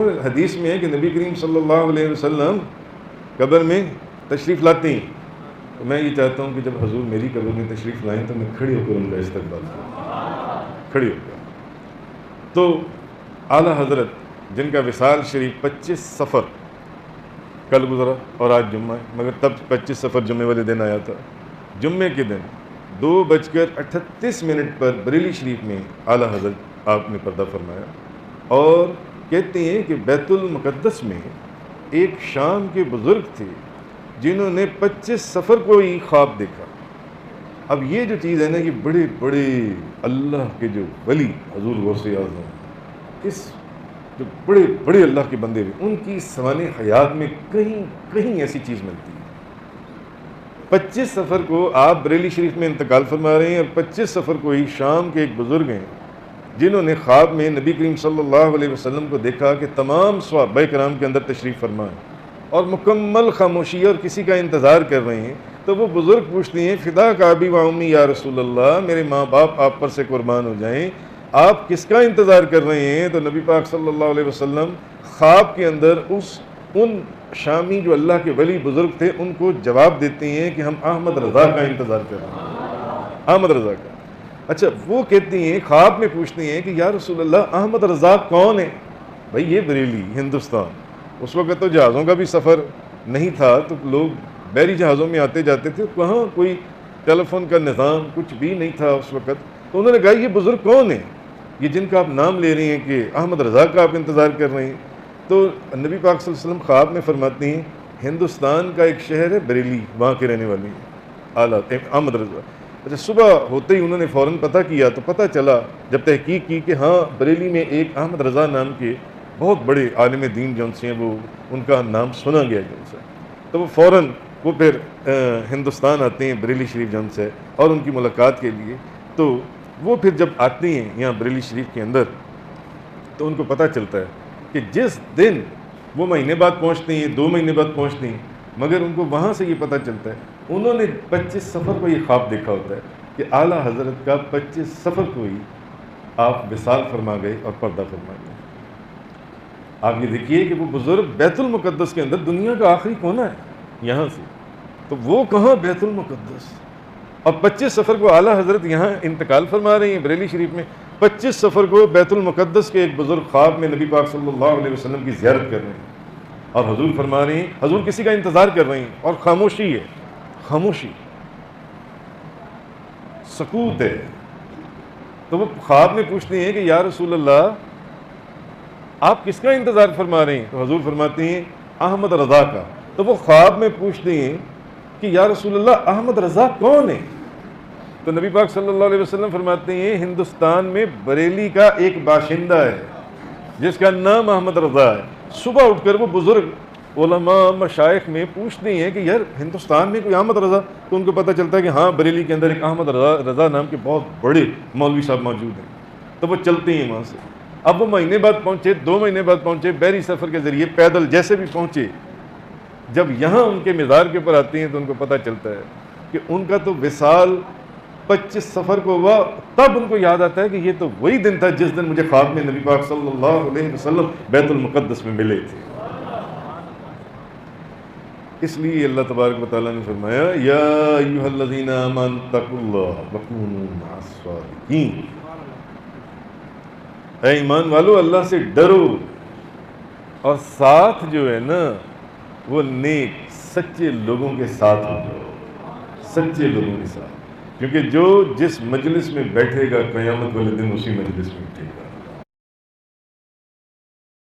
حدیث میں ہے کہ نبی کریم صلی اللہ علیہ وسلم قبر میں تشریف لاتے ہیں، تو میں یہ چاہتا ہوں کہ جب حضور میری قبر میں تشریف لائیں تو میں کھڑے ہو کر ان کا استقبال کروں، کھڑے ہو کر۔ تو اعلیٰ حضرت جن کا وصال شریف 25 صفر کل گزرا اور آج جمعہ ہے، مگر تب 25 صفر جمعے والے دن آیا تھا۔ جمعے کے دن 2:38 پر بریلی شریف میں اعلیٰ حضرت آپ نے پردہ فرمایا، اور کہتے ہیں کہ بیت المقدس میں ایک شام کے بزرگ تھے جنہوں نے 25 صفر کو ہی خواب دیکھا۔ اب یہ جو چیز ہے نا، یہ بڑے بڑے اللہ کے جو ولی حضور غوث اعظم، اس جو بڑے بڑے اللہ کے بندے ہوئے، ان کی سوانح حیات میں کہیں ایسی چیز ملتی ہے۔ 25 صفر کو آپ بریلی شریف میں انتقال فرما رہے ہیں، اور 25 صفر کو ہی شام کے ایک بزرگ ہیں جنہوں نے خواب میں نبی کریم صلی اللہ علیہ وسلم کو دیکھا کہ تمام صحابہ کرام کے اندر تشریف فرما ہے اور مکمل خاموشی اور کسی کا انتظار کر رہے ہیں۔ تو وہ بزرگ پوچھتے ہیں، فدا کا ابی و امی یا رسول اللہ، میرے ماں باپ آپ پر سے قربان ہو جائیں، آپ کس کا انتظار کر رہے ہیں؟ تو نبی پاک صلی اللہ علیہ وسلم خواب کے اندر ان شامی جو اللہ کے ولی بزرگ تھے ان کو جواب دیتے ہیں کہ ہم احمد رضا کا انتظار کر رہے ہیں، احمد رضا کا۔ اچھا، وہ کہتے ہیں، خواب میں پوچھتے ہیں کہ یا رسول اللہ احمد رضا کون ہے؟ بھائی یہ بریلی ہندوستان، اس وقت تو جہازوں کا بھی سفر نہیں تھا، تو لوگ بحری جہازوں میں آتے جاتے تھے، کہاں کوئی ٹیلی فون کا نظام کچھ بھی نہیں تھا اس وقت۔ تو انہوں نے کہا یہ بزرگ کون ہیں، یہ جن کا آپ نام لے رہے ہیں کہ احمد رضا کا آپ انتظار کر رہے ہیں؟ تو نبی پاک صلی اللہ علیہ وسلم خواب میں فرماتے ہیں، ہندوستان کا ایک شہر ہے بریلی، وہاں کے رہنے والے ہیں اعلیٰ احمد رضا۔ اچھا، صبح ہوتے ہی انہوں نے فوراً پتہ کیا، تو پتہ چلا جب تحقیق کی کہ ہاں بریلی میں ایک احمد رضا نام کے بہت بڑے عالم دین جن سے ہیں، وہ ان کا نام سنا گیا جن سے، تو وہ فوراً وہ پھر ہندوستان آتے ہیں بریلی شریف جن سے اور ان کی ملاقات کے لیے۔ تو وہ پھر جب آتے ہیں یہاں بریلی شریف کے اندر، تو ان کو پتہ چلتا ہے کہ جس دن وہ مہینے بعد پہنچتے ہیں، 2 مہینے بعد پہنچتے ہیں، مگر ان کو وہاں سے یہ پتہ چلتا ہے انہوں نے 25 صفر کو یہ خواب دیکھا ہوتا ہے کہ اعلیٰ حضرت کا 25 صفر کو ہی آپ وصال فرما گئے اور پردہ فرما گئے۔ آپ یہ دیکھیے کہ وہ بزرگ بیت المقدس کے اندر دنیا کا آخری کونا ہے یہاں سے، تو وہ کہاں بیت المقدس، اور 25 صفر کو اعلیٰ حضرت یہاں انتقال فرما رہے ہیں بریلی شریف میں۔ 25 صفر کو بیت المقدس کے ایک بزرگ خواب میں نبی پاک صلی اللہ علیہ وسلم کی زیارت کر رہے ہیں، اور حضور فرما رہے ہیں، حضور کسی کا انتظار کر رہے ہیں، اور خاموشی ہے، خاموشی، سکوت ہے۔ تو وہ خواب میں پوچھتے ہیں کہ یا رسول اللہ آپ کس کا انتظار فرما رہے ہیں؟ تو حضور فرماتے ہیں احمد رضا کا۔ تو وہ خواب میں پوچھتے ہیں کہ یا رسول اللہ احمد رضا کون ہے؟ تو نبی پاک صلی اللہ علیہ وسلم فرماتے ہیں ہندوستان میں بریلی کا ایک باشندہ ہے جس کا نام احمد رضا ہے۔ صبح اٹھ کر وہ بزرگ علماء مشائخ میں پوچھتے ہیں کہ یار ہندوستان میں کوئی احمد رضا، تو ان کو پتہ چلتا ہے کہ ہاں بریلی کے اندر ایک احمد رضا نام کے بہت بڑے مولوی صاحب موجود ہیں۔ تو وہ چلتے ہیں وہاں سے، اب وہ مہینے بعد پہنچے، 2 مہینے بعد پہنچے، بحری سفر کے ذریعے پیدل جیسے بھی پہنچے، جب یہاں ان کے مزار کے اوپر آتے ہیں تو ان کو پتہ چلتا ہے کہ ان کا تو وصال 25 صفر کو ہوا۔ تب ان کو یاد آتا ہے کہ یہ تو وہی دن تھا جس دن مجھے خواب میں نبی پاک صلی اللہ علیہ وسلم بیت المقدس میں ملے تھے۔ اس لیے اللہ تبارک و تعالیٰ نے فرمایا یا ایھا الذین آمنوا اتقوا اللہ وکونوا مع الصادقین، اے ایمان والو اللہ سے ڈرو اور ساتھ جو ہے نا وہ نیک سچے لوگوں کے ساتھ ہو جاؤ، سچے لوگوں کے ساتھ، کیونکہ جو جس مجلس میں بیٹھے گا قیامت والے دن اسی مجلس میں اٹھے گا۔